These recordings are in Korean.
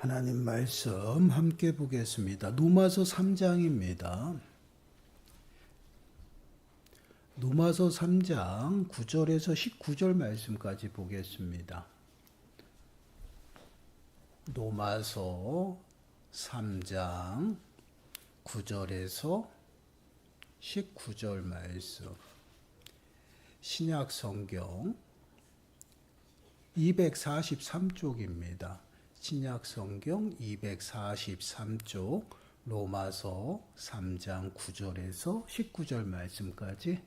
하나님 말씀 함께 보겠습니다. 로마서 3장입니다. 로마서 3장 9절에서 19절 말씀까지 보겠습니다. 로마서 3장 9절에서 19절 말씀. 신약 성경 243쪽입니다. 신약 성경 243쪽 로마서 3장 9절에서 19절 말씀까지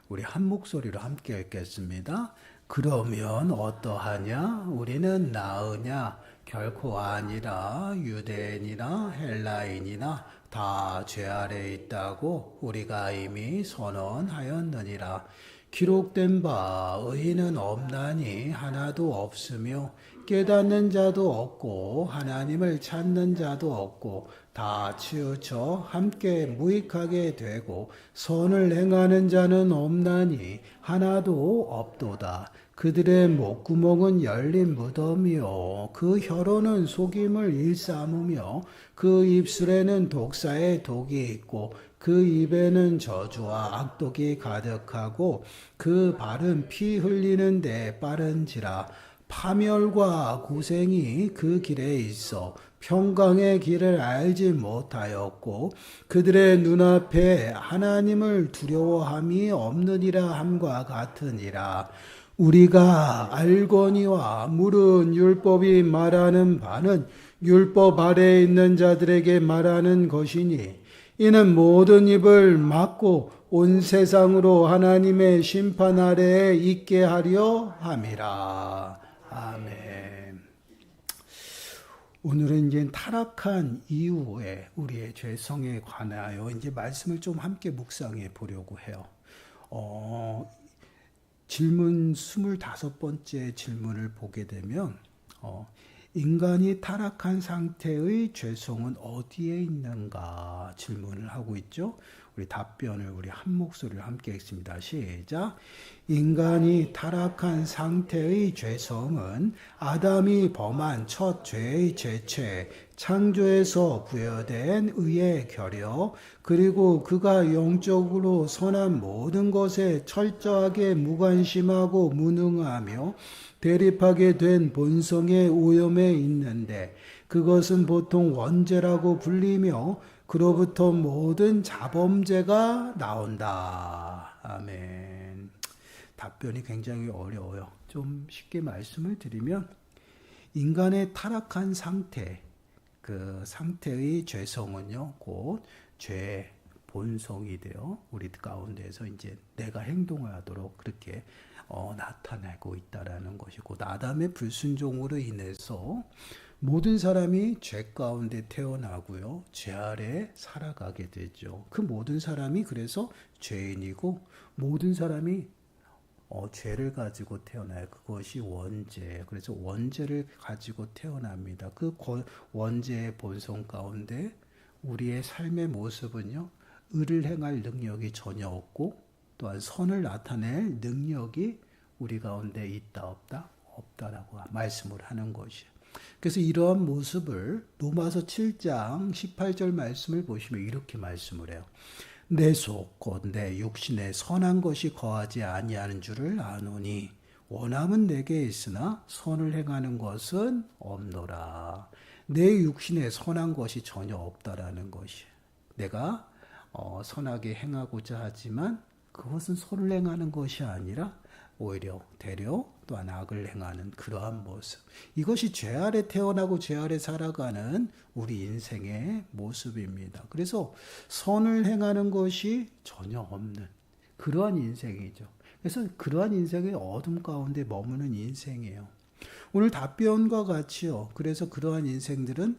우리 한 목소리로 함께 읽겠습니다. 그러면 어떠하냐? 우리는 나으냐? 결코 아니라 유대인이나 헬라인이나 다 죄 아래 있다고 우리가 이미 선언하였느니라. 기록된 바 의인은 없나니 하나도 없으며 깨닫는 자도 없고 하나님을 찾는 자도 없고 다 치우쳐 함께 무익하게 되고 선을 행하는 자는 없나니 하나도 없도다. 그들의 목구멍은 열린 무덤이요 그 혀로는 속임을 일삼으며 그 입술에는 독사의 독이 있고 그 입에는 저주와 악독이 가득하고 그 발은 피 흘리는데 빠른지라. 파멸과 고생이 그 길에 있어 평강의 길을 알지 못하였고 그들의 눈앞에 하나님을 두려워함이 없느니라 함과 같으니라. 우리가 알거니와 물은 율법이 말하는 바는 율법 아래에 있는 자들에게 말하는 것이니 이는 모든 입을 막고 온 세상으로 하나님의 심판 아래에 있게 하려 함이라. 아멘. 오늘은 이제 타락한 이후에 우리의 죄성에 관하여 이제 말씀을 좀 함께 묵상해 보려고 해요. 질문 25번째 질문을 보게 되면 인간이 타락한 상태의 죄성은 어디에 있는가 질문을 하고 있죠. 우리 답변을 우리 한 목소리로 함께 읽습니다. 시작. 인간이 타락한 상태의 죄성은 아담이 범한 첫 죄의 죄체, 창조에서 부여된 의의 결여, 그리고 그가 영적으로 선한 모든 것에 철저하게 무관심하고 무능하며 대립하게 된 본성의 오염에 있는데 그것은 보통 원죄라고 불리며 그로부터 모든 자범죄가 나온다. 아멘. 답변이 굉장히 어려워요. 좀 쉽게 말씀을 드리면 인간의 타락한 상태, 그 상태의 죄성은요, 곧 죄의 본성이 되어 우리 가운데서 이제 내가 행동하도록 그렇게 나타내고 있다라는 것이고, 아담의 불순종으로 인해서 모든 사람이 죄 가운데 태어나고요, 죄 아래 살아가게 되죠. 그 모든 사람이 그래서 죄인이고 모든 사람이 죄를 가지고 태어나요. 그것이 원죄. 그래서 원죄를 가지고 태어납니다. 그 원죄의 본성 가운데 우리의 삶의 모습은요, 의를 행할 능력이 전혀 없고 또한 선을 나타낼 능력이 우리 가운데 있다 없다? 없다라고 말씀을 하는 것이에요. 그래서 이러한 모습을 로마서 7장 18절 말씀을 보시면 이렇게 말씀을 해요. 내 속 곧 내 육신에 선한 것이 거하지 아니하는 줄을 아노니 원함은 내게 있으나 선을 행하는 것은 없노라. 내 육신에 선한 것이 전혀 없다라는 것이에요. 내가 선하게 행하고자 하지만 그것은 선을 행하는 것이 아니라 오히려 되려 또한 악을 행하는 그러한 모습. 이것이 죄 아래 태어나고 죄 아래 살아가는 우리 인생의 모습입니다. 그래서 선을 행하는 것이 전혀 없는 그러한 인생이죠. 그래서 그러한 인생의 어둠 가운데 머무는 인생이에요. 오늘 답변과 같이요. 그래서 그러한 인생들은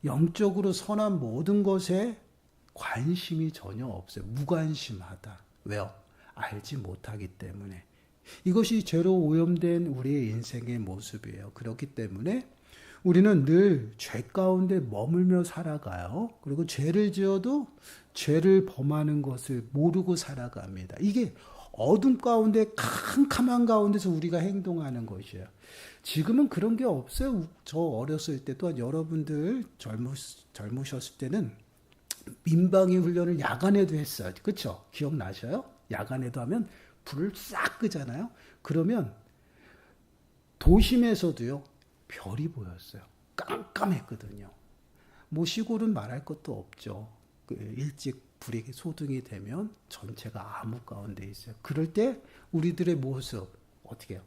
영적으로 선한 모든 것에 관심이 전혀 없어요. 무관심하다. 왜요? 알지 못하기 때문에. 이것이 죄로 오염된 우리의 인생의 모습이에요. 그렇기 때문에 우리는 늘 죄 가운데 머물며 살아가요. 그리고 죄를 지어도 죄를 범하는 것을 모르고 살아갑니다. 이게 어둠 가운데 캄캄한 가운데서 우리가 행동하는 것이에요. 지금은 그런 게 없어요. 저 어렸을 때 또한 여러분들 젊으셨을 때는 민방위 훈련을 야간에도 했어요. 그렇죠? 기억나셔요? 야간에도 하면 불을 싹 끄잖아요. 그러면 도심에서도요. 별이 보였어요. 깜깜했거든요. 뭐 시골은 말할 것도 없죠. 일찍 불이 소등이 되면 전체가 암흑 가운데 있어요. 그럴 때 우리들의 모습 어떻게 해요?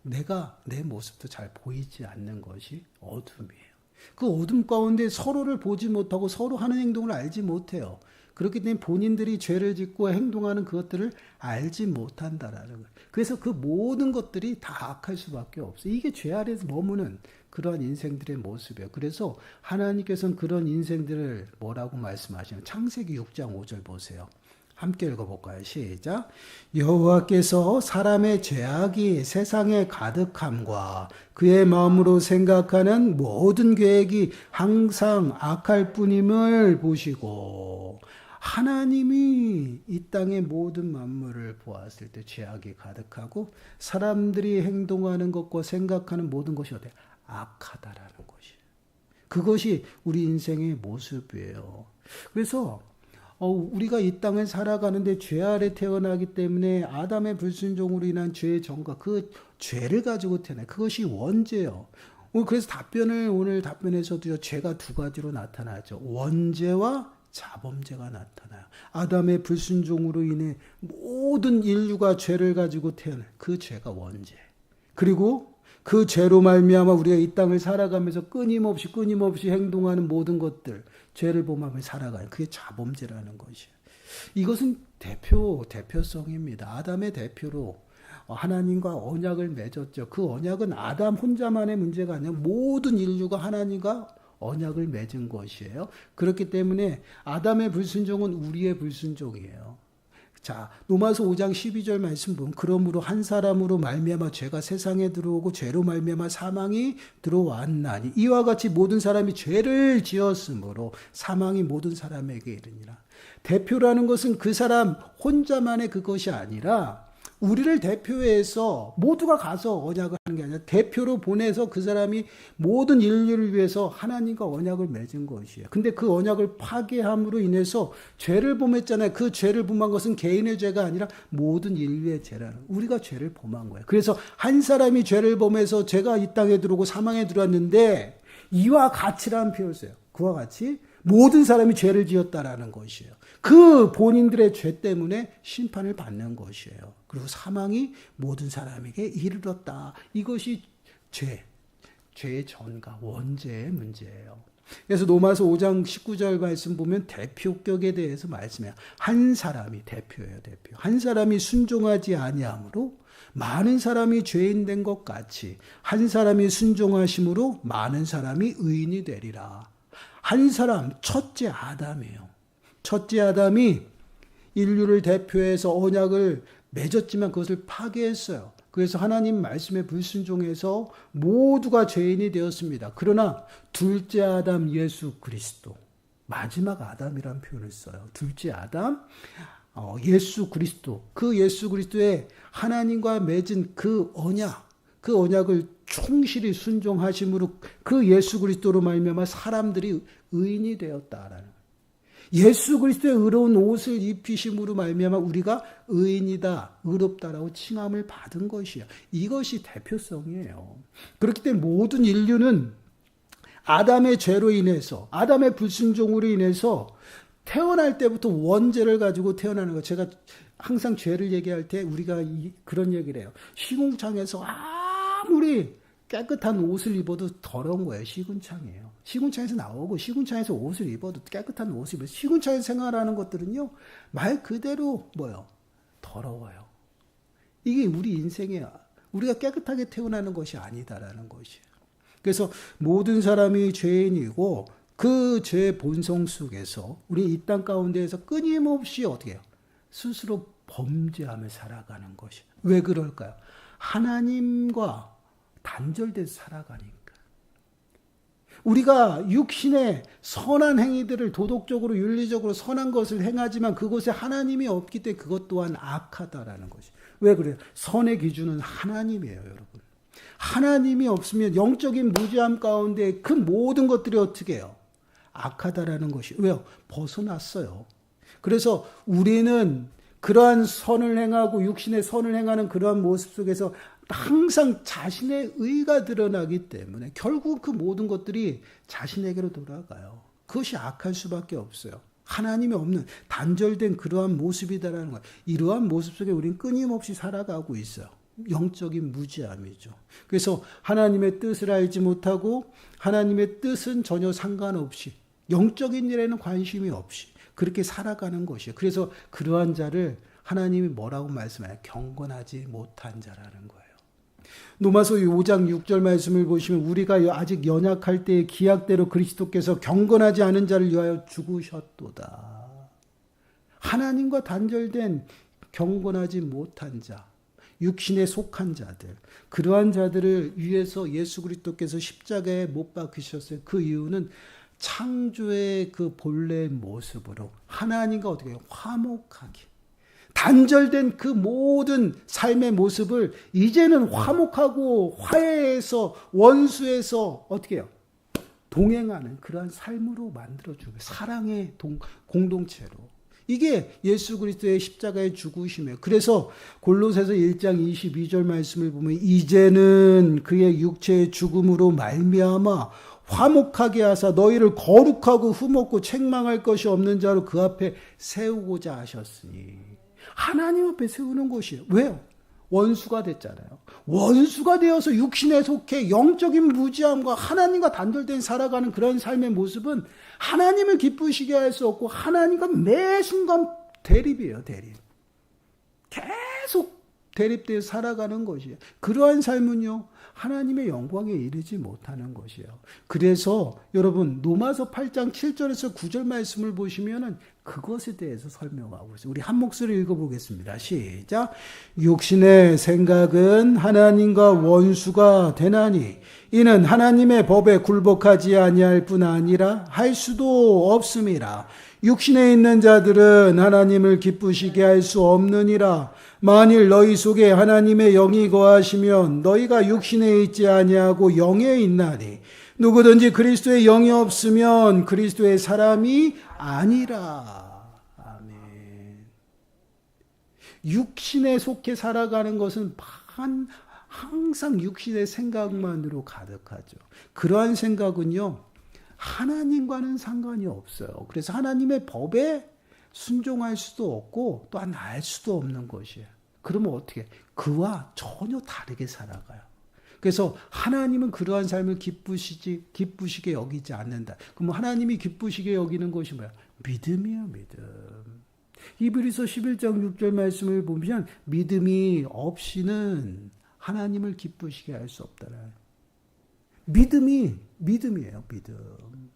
내가 내 모습도 잘 보이지 않는 것이 어둠이에요. 그 어둠 가운데 서로를 보지 못하고 서로 하는 행동을 알지 못해요. 그렇기 때문에 본인들이 죄를 짓고 행동하는 그것들을 알지 못한다라는 거예요. 그래서 그 모든 것들이 다 악할 수밖에 없어요. 이게 죄 아래에서 머무는 그러한 인생들의 모습이에요. 그래서 하나님께서는 그런 인생들을 뭐라고 말씀하시는 창세기 6장 5절 보세요. 함께 읽어볼까요? 시작. 여호와께서 사람의 죄악이 세상에 가득함과 그의 마음으로 생각하는 모든 계획이 항상 악할 뿐임을 보시고 하나님이 이 땅의 모든 만물을 보았을 때 죄악이 가득하고 사람들이 행동하는 것과 생각하는 모든 것이 어때요? 악하다라는 것이에요. 그것이 우리 인생의 모습이에요. 그래서 우리가 이 땅을 살아가는데 죄 아래 태어나기 때문에 아담의 불순종으로 인한 죄의 전과 그 죄를 가지고 태어나요. 그것이 원죄예요. 그래서 오늘 답변에서도요, 죄가 두 가지로 나타나죠. 원죄와 자범죄가 나타나요. 아담의 불순종으로 인해 모든 인류가 죄를 가지고 태어나요. 그 죄가 원죄. 그리고 그 죄로 말미암아 우리가 이 땅을 살아가면서 끊임없이 행동하는 모든 것들, 죄를 범하며 살아가요. 그게 자범죄라는 것이에요. 이것은 대표성입니다. 아담의 대표로 하나님과 언약을 맺었죠. 그 언약은 아담 혼자만의 문제가 아니라 모든 인류가 하나님과 언약을 맺은 것이에요. 그렇기 때문에 아담의 불순종은 우리의 불순종이에요. 자, 로마서 5장 12절 말씀 보면 그러므로 한 사람으로 말미암아 죄가 세상에 들어오고 죄로 말미암아 사망이 들어왔나니 이와 같이 모든 사람이 죄를 지었으므로 사망이 모든 사람에게 이르니라. 대표라는 것은 그 사람 혼자만의 그것이 아니라 우리를 대표해서 모두가 가서 언약을 하는 게 아니라 대표로 보내서 그 사람이 모든 인류를 위해서 하나님과 언약을 맺은 것이에요. 근데 그 언약을 파괴함으로 인해서 죄를 범했잖아요. 그 죄를 범한 것은 개인의 죄가 아니라 모든 인류의 죄라는, 우리가 죄를 범한 거예요. 그래서 한 사람이 죄를 범해서 죄가 이 땅에 들어오고 사망에 들어왔는데 이와 같이라는 표현을 써요. 그와 같이 모든 사람이 죄를 지었다라는 것이에요. 그 본인들의 죄 때문에 심판을 받는 것이에요. 그리고 사망이 모든 사람에게 이르렀다. 이것이 죄의 전가, 원죄의 문제예요. 그래서 로마서 5장 19절 말씀 보면 대표격에 대해서 말씀해요. 한 사람이 대표예요, 대표. 한 사람이 순종하지 아니함으로 많은 사람이 죄인 된 것 같이 한 사람이 순종하심으로 많은 사람이 의인이 되리라. 한 사람, 첫째 아담이에요. 첫째 아담이 인류를 대표해서 언약을 맺었지만 그것을 파괴했어요. 그래서 하나님 말씀에 불순종해서 모두가 죄인이 되었습니다. 그러나 둘째 아담 예수 그리스도, 마지막 아담이라는 표현을 써요. 둘째 아담 예수 그리스도, 그 예수 그리스도의 하나님과 맺은 그 언약을 충실히 순종하심으로 그 예수 그리스도로 말미암아 사람들이 의인이 되었다라는, 예수 그리스도의 의로운 옷을 입히심으로 말미암아 우리가 의인이다, 의롭다라고 칭함을 받은 것이야. 이것이 대표성이에요. 그렇기 때문에 모든 인류는 아담의 죄로 인해서, 아담의 불순종으로 인해서 태어날 때부터 원죄를 가지고 태어나는 거. 제가 항상 죄를 얘기할 때 우리가 그런 얘기를 해요. 시궁창에서 아무리 깨끗한 옷을 입어도 더러운 거예요. 시궁창이에요. 시궁창에서 나오고 시궁창에서 옷을 입어도 깨끗한 옷을 입어도 시궁창에서 생활하는 것들은요, 말 그대로 더러워요. 이게 우리 인생에 우리가 깨끗하게 태어나는 것이 아니다라는 것이에요. 그래서 모든 사람이 죄인이고 그 죄의 본성 속에서 우리 이 땅 가운데에서 끊임없이 어떻게 해요? 스스로 범죄하며 살아가는 것이. 왜 그럴까요? 하나님과 단절돼서 살아가니까. 우리가 육신의 선한 행위들을 도덕적으로 윤리적으로 선한 것을 행하지만 그곳에 하나님이 없기 때문에 그것 또한 악하다라는 것이. 왜 그래요? 선의 기준은 하나님이에요, 여러분. 하나님이 없으면 영적인 무지함 가운데 그 모든 것들이 어떻게 해요? 악하다라는 것이. 왜요? 벗어났어요. 그래서 우리는 그러한 선을 행하고 육신의 선을 행하는 그러한 모습 속에서 항상 자신의 의가 드러나기 때문에 결국 그 모든 것들이 자신에게로 돌아가요. 그것이 악할 수밖에 없어요. 하나님이 없는 단절된 그러한 모습이다라는 거예요. 이러한 모습 속에 우리는 끊임없이 살아가고 있어요. 영적인 무지함이죠. 그래서 하나님의 뜻을 알지 못하고 하나님의 뜻은 전혀 상관없이 영적인 일에는 관심이 없이 그렇게 살아가는 것이에요. 그래서 그러한 자를 하나님이 뭐라고 말씀해요? 경건하지 못한 자라는 거예요. 로마서 5장 6절 말씀을 보시면 우리가 아직 연약할 때의 기약대로 그리스도께서 경건하지 않은 자를 위하여 죽으셨도다. 하나님과 단절된 경건하지 못한 자, 육신에 속한 자들, 그러한 자들을 위해서 예수 그리스도께서 십자가에 못 박히셨어요. 그 이유는 창조의 그 본래의 모습으로 하나님과 어떻게 해요? 화목하게. 단절된 그 모든 삶의 모습을 이제는 화목하고 화해해서 원수에서 어떻게 해요? 동행하는 그러한 삶으로 만들어주고 사랑의 공동체로. 이게 예수 그리스도의 십자가의 죽으심이에요. 그래서 골로새서 1장 22절 말씀을 보면 이제는 그의 육체의 죽음으로 말미암아 화목하게 하사 너희를 거룩하고 흠없고 책망할 것이 없는 자로 그 앞에 세우고자 하셨으니. 하나님 앞에 세우는 것이에요. 왜요? 원수가 됐잖아요. 원수가 되어서 육신에 속해 영적인 무지함과 하나님과 단절된 살아가는 그런 삶의 모습은 하나님을 기쁘시게 할 수 없고 하나님과 매 순간 대립이에요. 대립. 계속 대립되어 살아가는 것이에요. 그러한 삶은요. 하나님의 영광에 이르지 못하는 것이에요. 그래서 여러분 로마서 8장 7절에서 9절 말씀을 보시면은 그것에 대해서 설명하고 있어요. 우리 한 목소리 읽어보겠습니다. 시작. 육신의 생각은 하나님과 원수가 되나니 이는 하나님의 법에 굴복하지 아니할 뿐 아니라 할 수도 없음이라. 육신에 있는 자들은 하나님을 기쁘시게 할 수 없느니라. 만일 너희 속에 하나님의 영이 거하시면 너희가 육신에 있지 아니하고 영에 있나니 누구든지 그리스도의 영이 없으면 그리스도의 사람이 아니라. 아멘. 육신에 속해 살아가는 것은 항상 육신의 생각만으로 가득하죠. 그러한 생각은요, 하나님과는 상관이 없어요. 그래서 하나님의 법에 순종할 수도 없고 또한 알 수도 없는 것이에요. 그러면 어떻게? 그와 전혀 다르게 살아가요. 그래서 하나님은 그러한 삶을 기쁘시게 여기지 않는다. 그럼 하나님이 기쁘시게 여기는 것이 뭐야? 믿음이에요, 믿음. 히브리서 11장 6절 말씀을 보면 믿음이 없이는 하나님을 기쁘시게 할 수 없다. 믿음이에요, 믿음.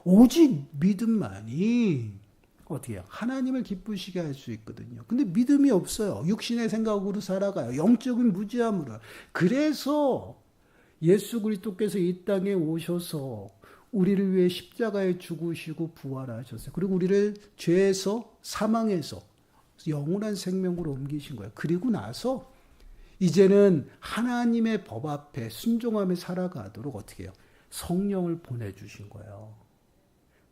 오직 믿음만이 어떻게 해요? 하나님을 기쁘시게 할 수 있거든요. 근데 믿음이 없어요. 육신의 생각으로 살아가요. 영적인 무지함으로. 그래서 예수 그리스도께서 이 땅에 오셔서 우리를 위해 십자가에 죽으시고 부활하셨어요. 그리고 우리를 죄에서 사망에서 영원한 생명으로 옮기신 거예요. 그리고 나서 이제는 하나님의 법 앞에 순종하며 살아가도록 어떻게 해요? 성령을 보내주신 거예요.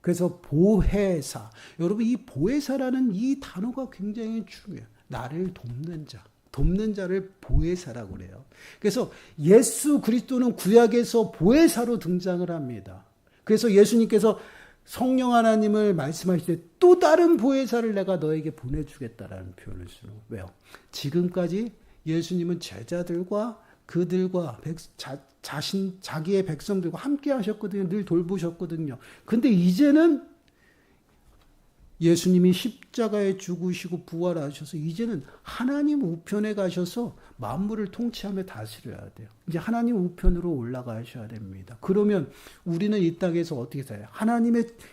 그래서 보혜사. 여러분 이 보혜사라는 이 단어가 굉장히 중요해요. 나를 돕는 자. 돕는 자를 보혜사라고 그래요. 그래서 예수 그리스도는 구약에서 보혜사로 등장을 합니다. 그래서 예수님께서 성령 하나님을 말씀하실 때 또 다른 보혜사를 내가 너에게 보내주겠다라는 표현을 쓰는 거예요. 왜요? 지금까지 예수님은 제자들과 그들과 자기의 백성들과 함께 하셨거든요. 늘 돌보셨거든요. 근데 이제는 예수님이 십자가에 죽으시고 부활하셔서 이제는 하나님 우편에 가셔서 만물을 통치하며 다스려야 돼요. 이제 하나님 우편으로 올라가셔야 됩니다. 그러면 우리는 이 땅에서 어떻게 살아요?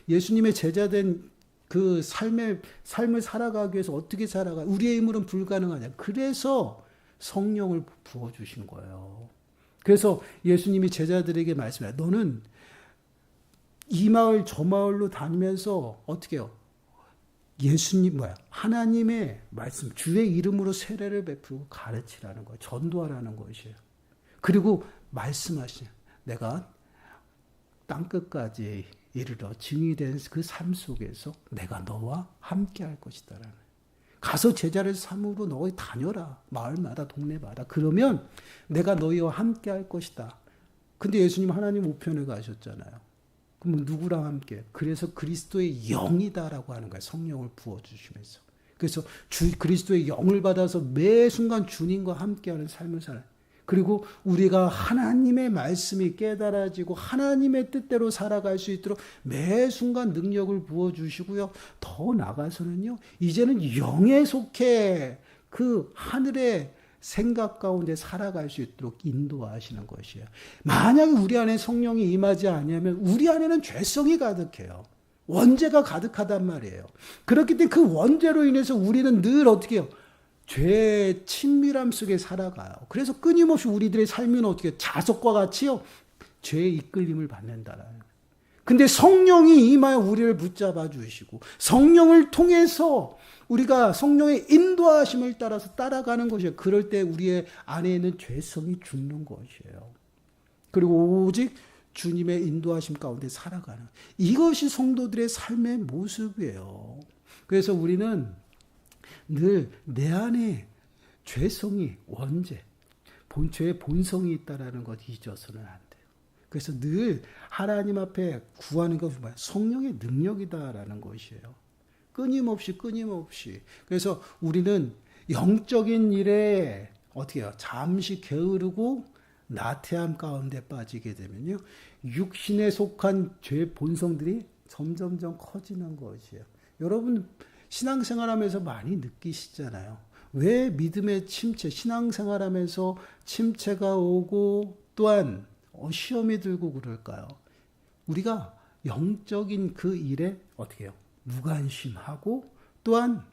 예수님의 제자된 그 삶을 살아가기 위해서 어떻게 살아가요? 우리의 힘으로는 불가능하냐. 그래서 성령을 부어주신 거예요. 그래서 예수님이 제자들에게 말씀해요. 너는 이 마을 저 마을로 다니면서 어떻게 해요? 하나님의 말씀, 주의 이름으로 세례를 베풀고 가르치라는 거예요. 전도하라는 것이에요. 그리고 말씀하시냐. 내가 땅끝까지 이르러 증이 된 그 삶 속에서 내가 너와 함께 할 것이다. 가서 제자를 삼으로 너희 다녀라. 마을마다 동네마다. 그러면 내가 너희와 함께 할 것이다. 근데 예수님 하나님 우편에 가셨잖아요. 그럼 누구랑 함께? 그래서 그리스도의 영이다라고 하는 거예요. 성령을 부어주시면서. 그래서 그리스도의 영을 받아서 매 순간 주님과 함께하는 삶을 살아요. 그리고 우리가 하나님의 말씀이 깨달아지고 하나님의 뜻대로 살아갈 수 있도록 매 순간 능력을 부어주시고요. 더 나아가서는요. 이제는 영에 속해 그 하늘의 생각 가운데 살아갈 수 있도록 인도하시는 것이에요. 만약에 우리 안에 성령이 임하지 않으면 우리 안에는 죄성이 가득해요. 원죄가 가득하단 말이에요. 그렇기 때문에 그 원죄로 인해서 우리는 늘 어떻게 해요? 죄의 친밀함 속에 살아가요. 그래서 끊임없이 우리들의 삶은 어떻게 자석과 같이요. 죄의 이끌림을 받는다라는. 근데 성령이 임하여 우리를 붙잡아 주시고 성령을 통해서 우리가 성령의 인도하심을 따라서 따라가는 것이에요. 그럴 때 우리의 안에 있는 죄성이 죽는 것이에요. 그리고 오직 주님의 인도하심 가운데 살아가는 이것이 성도들의 삶의 모습이에요. 그래서 우리는 늘 내 안에 죄성이 원죄, 죄의 본성이 있다라는 것 잊어서는 안 돼요. 그래서 늘 하나님 앞에 구하는 것은 뭐야? 성령의 능력이다라는 것이에요. 끊임없이. 그래서 우리는 영적인 일에 어떻게 해요? 잠시 게으르고 나태함 가운데 빠지게 되면요. 육신에 속한 죄 본성들이 점점점 커지는 것이에요. 여러분 신앙생활하면서 많이 느끼시잖아요. 왜 믿음의 침체, 신앙생활하면서 침체가 오고 또한 시험이 들고 그럴까요? 우리가 영적인 그 일에 어떻게 해요? 무관심하고 또한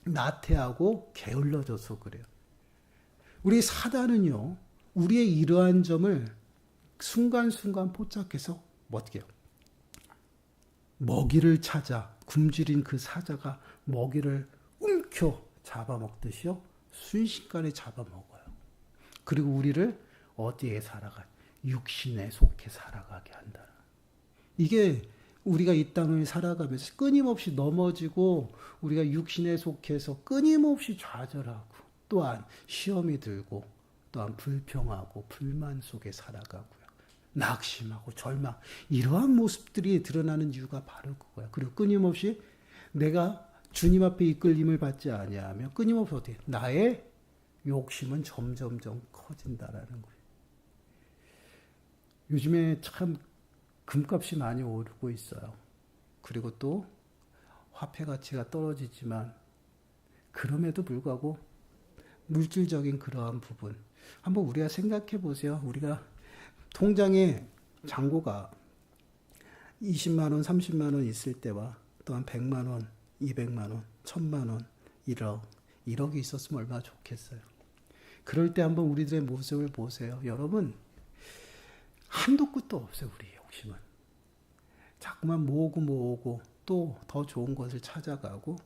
나태하고 게을러져서 그래요. 우리 사단은요. 우리의 이러한 점을 순간순간 포착해서 어떻게 해요? 먹이를 찾아 굶주린 그 사자가 먹이를 움켜 잡아먹듯이요. 순식간에 잡아먹어요. 그리고 우리를 어디에 살아가? 육신에 속해 살아가게 한다. 이게 우리가 이 땅을 살아가면서 끊임없이 넘어지고 우리가 육신에 속해서 끊임없이 좌절하고 또한 시험이 들고 또한 불평하고 불만 속에 살아가고요. 낙심하고 절망 이러한 모습들이 드러나는 이유가 바로 그거야. 그리고 끊임없이 내가 주님 앞에 이끌림을 받지 아니하며 끊임없이 어떻게 나의 욕심은 점점점 커진다라는 거예요. 요즘에 참 금값이 많이 오르고 있어요. 그리고 또 화폐 가치가 떨어지지만 그럼에도 불구하고 물질적인 그러한 부분 한번 우리가 생각해 보세요. 우리가 통장에 잔고가 20만 원, 30만 원 있을 때와 또한 100만 원, 200만 원, 1000만 원, 1억, 1억이 있었으면 얼마나 좋겠어요. 그럴 때 한번 우리들의 모습을 보세요. 여러분 한도 끝도 없어요. 우리의 욕심은. 자꾸만 모으고 또 더 좋은 것을 찾아가고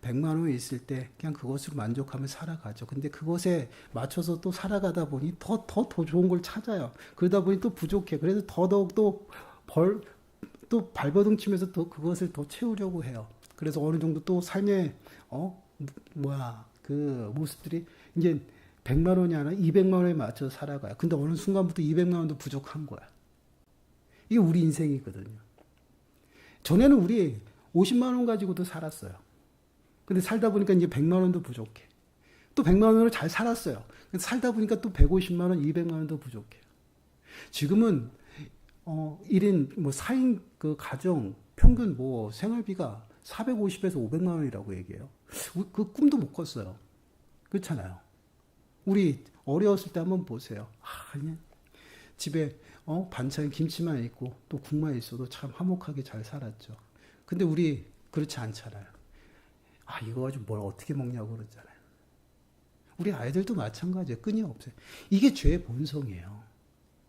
100만 원이 있을 때 그냥 그것으로 만족하며 살아가죠. 근데 그것에 맞춰서 또 살아가다 보니 더 좋은 걸 찾아요. 그러다 보니 또 부족해. 그래서 더더욱 또 발버둥 치면서 또 그것을 더 채우려고 해요. 그래서 어느 정도 또 삶의 그 모습들이 이제 100만 원이 아니라 200만 원에 맞춰서 살아가요. 근데 어느 순간부터 200만 원도 부족한 거야. 이게 우리 인생이거든요. 전에는 우리 50만 원 가지고도 살았어요. 근데 살다 보니까 이제 100만 원도 부족해. 또 100만 원으로 잘 살았어요. 근데 살다 보니까 또 150만 원, 200만 원도 부족해요. 지금은 1인 4인 그 가정 평균 생활비가 450에서 500만 원이라고 얘기해요. 그 꿈도 못 꿨어요. 그렇잖아요. 우리 어려웠을 때 한번 보세요. 그냥 집에 반찬 김치만 있고 또 국만 있어도 참 화목하게 잘 살았죠. 근데 우리 그렇지 않잖아요. 이거 가지고 뭘 어떻게 먹냐고 그러잖아요. 우리 아이들도 마찬가지예요. 끈이 없어요. 이게 죄의 본성이에요.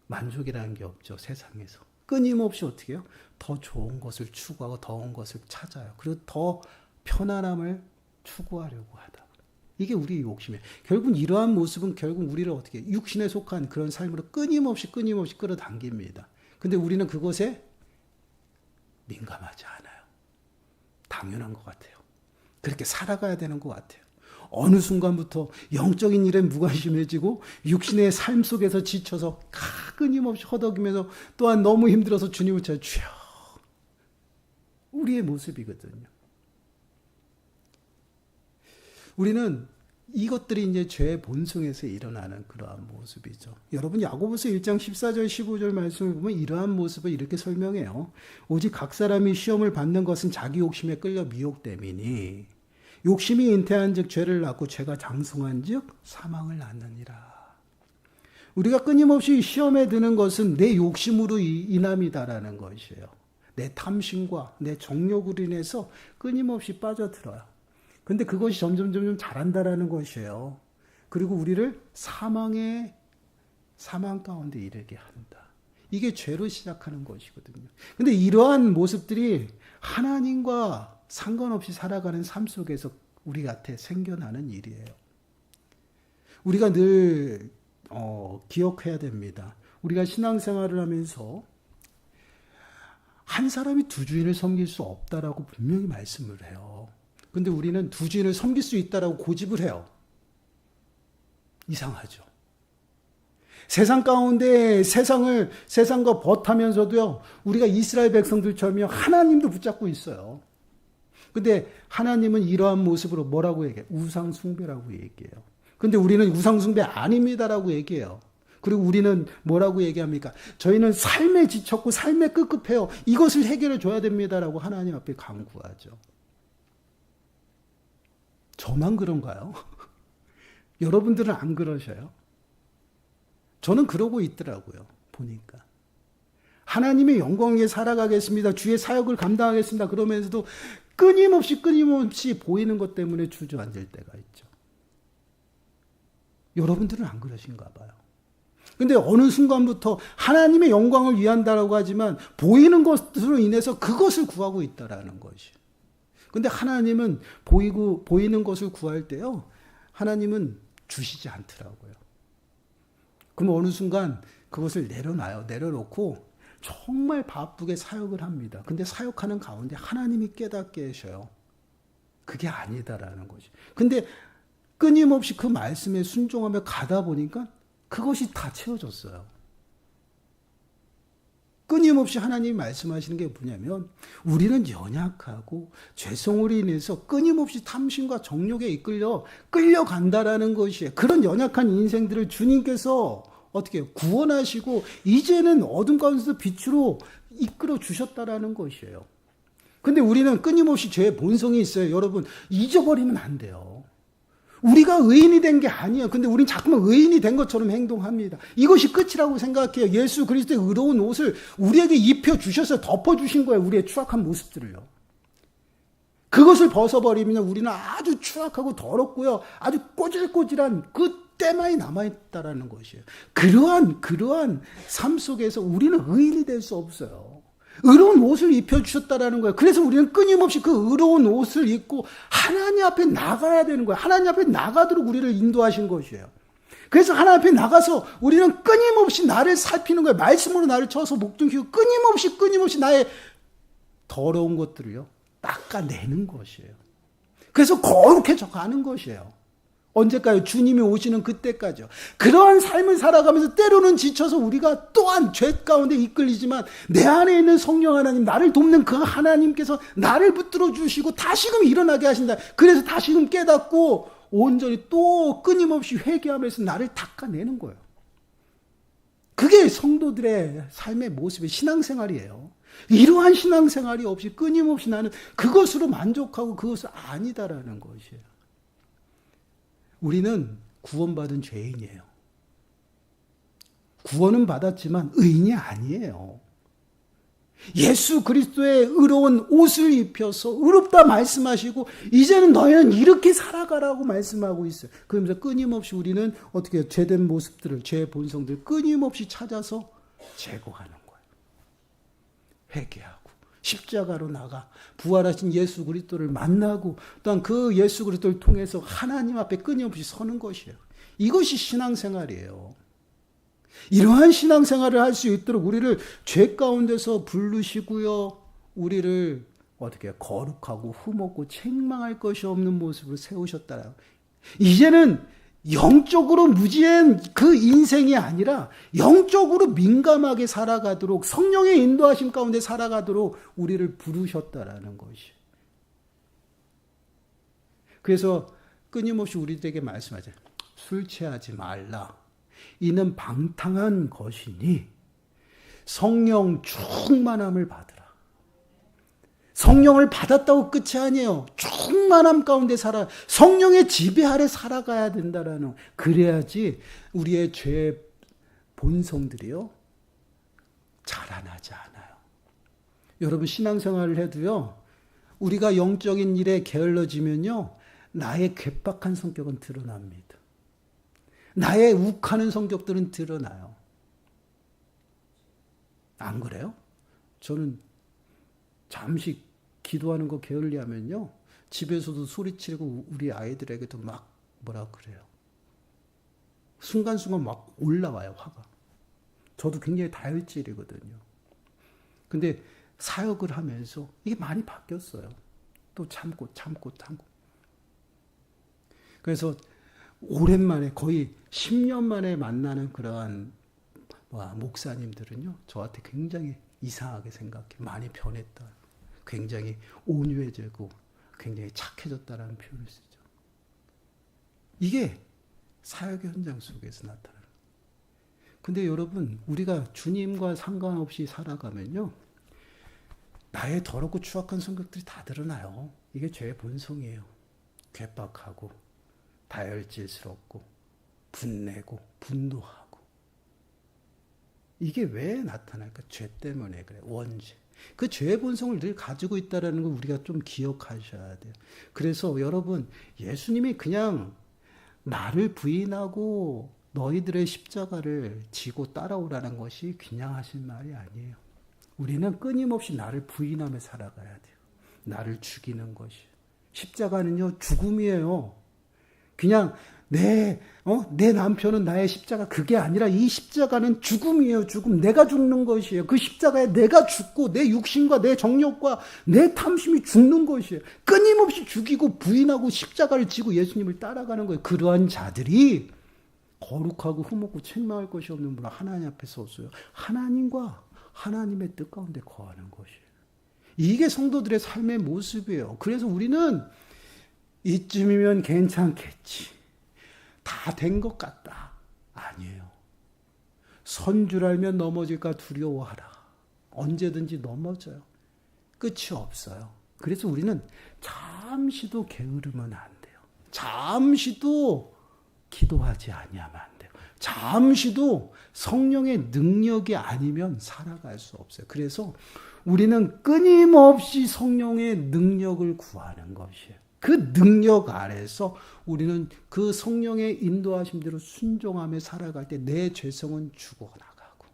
만족이라는 게 없죠. 세상에서. 끊임없이 어떻게 해요? 더 좋은 것을 추구하고 더운 것을 찾아요. 그리고 더 편안함을 추구하려고 하다. 이게 우리의 욕심이에요. 결국 이러한 모습은 결국 우리를 어떻게 해요? 육신에 속한 그런 삶으로 끊임없이 끌어당깁니다. 근데 우리는 그것에 민감하지 않아요. 당연한 것 같아요. 그렇게 살아가야 되는 것 같아요. 어느 순간부터 영적인 일에 무관심해지고 육신의 삶 속에서 지쳐서 끊임없이 허덕이면서 또한 너무 힘들어서 주님을 찾아 주여. 우리의 모습이거든요. 우리는 이것들이 이제 죄의 본성에서 일어나는 그러한 모습이죠. 여러분 야고보서 1장 14절 15절 말씀을 보면 이러한 모습을 이렇게 설명해요. 오직 각 사람이 시험을 받는 것은 자기 욕심에 끌려 미혹됨이니 욕심이 잉태한즉 죄를 낳고 죄가 장성한즉 사망을 낳느니라. 우리가 끊임없이 시험에 드는 것은 내 욕심으로 인함이다라는 것이에요. 내 탐심과 내 정욕으로 인해서 끊임없이 빠져들어요. 근데 그것이 점점 자란다라는 것이에요. 그리고 우리를 사망 가운데 이르게 한다. 이게 죄로 시작하는 것이거든요. 근데 이러한 모습들이 하나님과 상관없이 살아가는 삶 속에서 우리한테 생겨나는 일이에요. 우리가 늘 기억해야 됩니다. 우리가 신앙생활을 하면서 한 사람이 두 주인을 섬길 수 없다라고 분명히 말씀을 해요. 근데 우리는 두 주인을 섬길 수 있다라고 고집을 해요. 이상하죠. 세상 가운데 세상과 벗하면서도요, 우리가 이스라엘 백성들처럼 하나님도 붙잡고 있어요. 근데 하나님은 이러한 모습으로 뭐라고 얘기해요? 우상숭배라고 얘기해요. 근데 우리는 우상숭배 아닙니다라고 얘기해요. 그리고 우리는 뭐라고 얘기합니까? 저희는 삶에 지쳤고 삶에 급급해요. 이것을 해결해 줘야 됩니다라고 하나님 앞에 간구하죠. 저만 그런가요? 여러분들은 안 그러셔요? 저는 그러고 있더라고요. 보니까. 하나님의 영광 위에 살아가겠습니다. 주의 사역을 감당하겠습니다. 그러면서도 끊임없이 보이는 것 때문에 주저앉을 때가 있죠. 여러분들은 안 그러신가 봐요. 근데 어느 순간부터 하나님의 영광을 위한다라고 하지만 보이는 것으로 인해서 그것을 구하고 있다라는 것이에요. 근데 하나님은 보이는 것을 구할 때요, 하나님은 주시지 않더라고요. 그럼 어느 순간 그것을 내려놓고 정말 바쁘게 사역을 합니다. 근데 사역하는 가운데 하나님이 깨닫게 하셔요. 그게 아니다라는 거지. 근데 끊임없이 그 말씀에 순종하며 가다 보니까 그것이 다 채워졌어요. 끊임없이 하나님이 말씀하시는 게 뭐냐면 우리는 연약하고 죄성으로 인해서 끊임없이 탐심과 정욕에 끌려간다라는 것이에요. 그런 연약한 인생들을 주님께서 어떻게 구원하시고 이제는 어둠 가운데서 빛으로 이끌어 주셨다라는 것이에요. 근데 우리는 끊임없이 죄의 본성이 있어요. 여러분, 잊어버리면 안 돼요. 우리가 의인이 된 게 아니에요. 근데 우린 자꾸만 의인이 된 것처럼 행동합니다. 이것이 끝이라고 생각해요. 예수 그리스도의 의로운 옷을 우리에게 입혀주셔서 덮어주신 거예요. 우리의 추악한 모습들을요. 그것을 벗어버리면 우리는 아주 추악하고 더럽고요. 아주 꼬질꼬질한 그 때만이 남아있다라는 것이에요. 그러한 삶 속에서 우리는 의인이 될 수 없어요. 의로운 옷을 입혀주셨다라는 거예요. 그래서 우리는 끊임없이 그 의로운 옷을 입고 하나님 앞에 나가야 되는 거예요. 하나님 앞에 나가도록 우리를 인도하신 것이에요. 그래서 하나님 앞에 나가서 우리는 끊임없이 나를 살피는 거예요. 말씀으로 나를 쳐서 목둥키고 끊임없이 나의 더러운 것들을요, 닦아내는 것이에요. 그래서 거룩해져 가는 것이에요. 언제까요? 주님이 오시는 그때까지요. 그러한 삶을 살아가면서 때로는 지쳐서 우리가 또한 죄 가운데 이끌리지만 내 안에 있는 성령 하나님, 나를 돕는 그 하나님께서 나를 붙들어 주시고 다시금 일어나게 하신다. 그래서 다시금 깨닫고 온전히 또 끊임없이 회개하면서 나를 닦아내는 거예요. 그게 성도들의 삶의 모습의 신앙생활이에요. 이러한 신앙생활이 없이 끊임없이 나는 그것으로 만족하고 그것은 아니다라는 것이에요. 우리는 구원받은 죄인이에요. 구원은 받았지만 의인이 아니에요. 예수 그리스도의 의로운 옷을 입혀서 의롭다 말씀하시고 이제는 너희는 이렇게 살아가라고 말씀하고 있어요. 그러면서 끊임없이 우리는 어떻게 죄된 모습들을, 죄의 본성들을 끊임없이 찾아서 제거하는 거예요. 회개하고 십자가로 나가 부활하신 예수 그리스도를 만나고 또한 그 예수 그리스도를 통해서 하나님 앞에 끊임없이 서는 것이에요. 이것이 신앙생활이에요. 이러한 신앙생활을 할 수 있도록 우리를 죄 가운데서 부르시고요. 우리를 어떻게 거룩하고 흠없고 책망할 것이 없는 모습을 세우셨다. 이제는 영적으로 무지한 그 인생이 아니라 영적으로 민감하게 살아가도록 성령의 인도하심 가운데 살아가도록 우리를 부르셨다라는 것이. 그래서 끊임없이 우리들에게 말씀하잖아요. 술 취하지 말라. 이는 방탕한 것이니 성령 충만함을 받으라. 성령을 받았다고 끝이 아니에요. 충만함 가운데 살아 성령의 지배 아래 살아가야 된다라는. 그래야지 우리의 죄 본성들이요 자라나지 않아요. 여러분 신앙생활을 해도요 우리가 영적인 일에 게을러지면요 나의 괴팍한 성격은 드러납니다. 나의 욱하는 성격들은 드러나요. 안 그래요? 저는 잠시 기도하는 거 게을리하면요 집에서도 소리치고 우리 아이들에게도 막 뭐라 그래요. 순간순간 막 올라와요 화가. 저도 굉장히 다혈질이거든요. 근데 사역을 하면서 이게 많이 바뀌었어요. 또 참고. 그래서 오랜만에 거의 10년 만에 만나는 그러한 목사님들은요 저한테 굉장히 이상하게 생각해. 많이 변했다. 굉장히 온유해지고 굉장히 착해졌다라는 표현을 쓰죠. 이게 사역의 현장 속에서 나타나는. 근데 여러분 우리가 주님과 상관없이 살아가면요 나의 더럽고 추악한 성격들이 다 드러나요. 이게 죄의 본성이에요. 괴팍하고 다혈질스럽고 분내고 분노하고. 이게 왜 나타날까? 죄 때문에 그래. 원죄. 그 죄의 본성을 늘 가지고 있다는 걸 우리가 좀 기억하셔야 돼요. 그래서 여러분 예수님이 그냥 나를 부인하고 너희들의 십자가를 지고 따라오라는 것이 그냥 하신 말이 아니에요. 우리는 끊임없이 나를 부인하며 살아가야 돼요. 나를 죽이는 것이. 십자가는요 죽음이에요. 그냥 내 남편은 나의 십자가 그게 아니라 이 십자가는 죽음이에요. 죽음. 내가 죽는 것이에요. 그 십자가에 내가 죽고 내 육신과 내 정욕과 내 탐심이 죽는 것이에요. 끊임없이 죽이고 부인하고 십자가를 지고 예수님을 따라가는 거예요. 그러한 자들이 거룩하고 흠없고 책망할 것이 없는 분 하나님 앞에 섰어요. 하나님과 하나님의 뜻 가운데 거하는 것이에요. 이게 성도들의 삶의 모습이에요. 그래서 우리는 이쯤이면 괜찮겠지. 다 된 것 같다. 아니에요. 선 줄 알면 넘어질까 두려워하라. 언제든지 넘어져요. 끝이 없어요. 그래서 우리는 잠시도 게으르면 안 돼요. 잠시도 기도하지 아니하면 안 돼요. 잠시도 성령의 능력이 아니면 살아갈 수 없어요. 그래서 우리는 끊임없이 성령의 능력을 구하는 것이에요. 그 능력 아래서 우리는 그 성령의 인도하심대로 순종하며 살아갈 때 내 죄성은 죽어나가고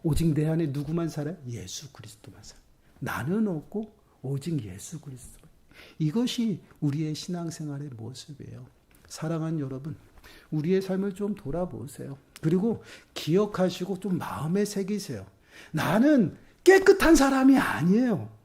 오직 내 안에 누구만 살아요? 예수 그리스도만 살아요. 나는 없고 오직 예수 그리스도. 이것이 우리의 신앙생활의 모습이에요. 사랑하는 여러분, 우리의 삶을 좀 돌아보세요. 그리고 기억하시고 좀 마음에 새기세요. 나는 깨끗한 사람이 아니에요.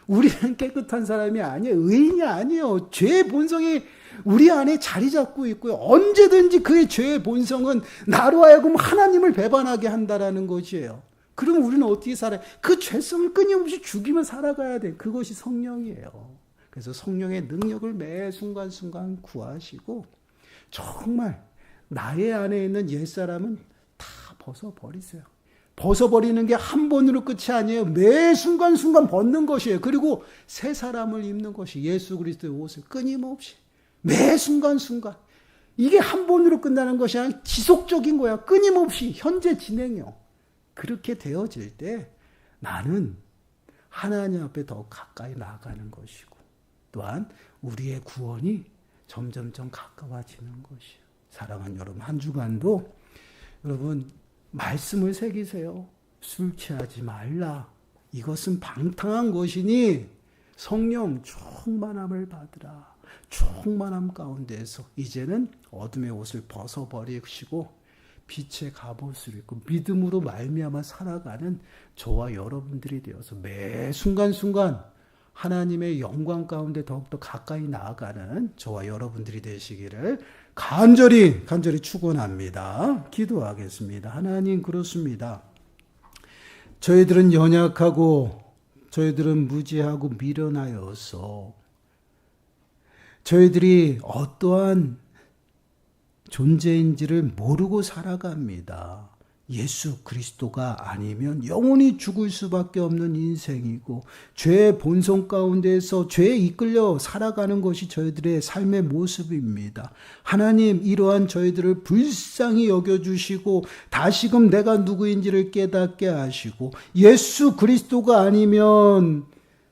우리는 깨끗한 사람이 아니에요. 의인이 아니에요. 죄의 본성이 우리 안에 자리 잡고 있고요. 언제든지 그의 죄의 본성은 나로 하여금 하나님을 배반하게 한다라는 것이에요. 그러면 우리는 어떻게 살아요? 그 죄성을 끊임없이 죽이며 살아가야 돼. 그것이 성령이에요. 그래서 성령의 능력을 매 순간순간 구하시고 정말 나의 안에 있는 옛사람은 다 벗어버리세요. 벗어버리는 게 한 번으로 끝이 아니에요. 매 순간순간 벗는 것이에요. 그리고 새 사람을 입는 것이 예수 그리스도의 옷을 끊임없이 매 순간순간. 이게 한 번으로 끝나는 것이 아니라 지속적인 거야. 끊임없이 현재 진행이요. 그렇게 되어질 때 나는 하나님 앞에 더 가까이 나아가는 것이고 또한 우리의 구원이 점점점 가까워지는 것이에요. 사랑하는 여러분, 한 주간도 여러분 말씀을 새기세요. 술 취하지 말라. 이것은 방탕한 것이니 성령 충만함을 받으라. 충만함 가운데서 이제는 어둠의 옷을 벗어버리시고 빛의 갑옷을 입고 믿음으로 말미암아 살아가는 저와 여러분들이 되어서 매 순간순간 하나님의 영광 가운데 더욱더 가까이 나아가는 저와 여러분들이 되시기를 간절히 축원합니다. 기도하겠습니다. 하나님, 그렇습니다. 저희들은 연약하고 저희들은 무지하고 미련하여서 저희들이 어떠한 존재인지를 모르고 살아갑니다. 예수 그리스도가 아니면 영원히 죽을 수밖에 없는 인생이고 죄의 본성 가운데서 죄에 이끌려 살아가는 것이 저희들의 삶의 모습입니다. 하나님, 이러한 저희들을 불쌍히 여겨주시고 다시금 내가 누구인지를 깨닫게 하시고 예수 그리스도가 아니면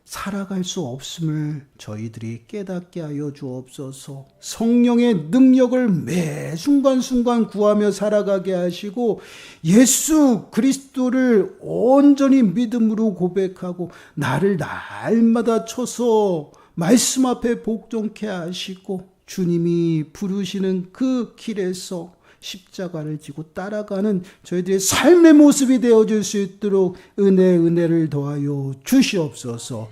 살아갈 수 없음을 저희들이 깨닫게 하여 주옵소서. 성령의 능력을 매 순간순간 구하며 살아가게 하시고 예수 그리스도를 온전히 믿음으로 고백하고 나를 날마다 쳐서 말씀 앞에 복종케 하시고 주님이 부르시는 그 길에서 십자가를 지고 따라가는 저희들의 삶의 모습이 되어줄 수 있도록 은혜를 더하여 주시옵소서.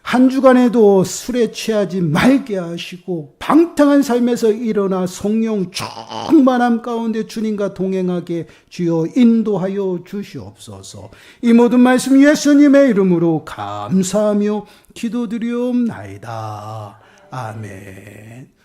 한 주간에도 술에 취하지 말게 하시고 방탕한 삶에서 일어나 성령 충만함 가운데 주님과 동행하게 주여 인도하여 주시옵소서. 이 모든 말씀 예수님의 이름으로 감사하며 기도드리옵나이다. 아멘.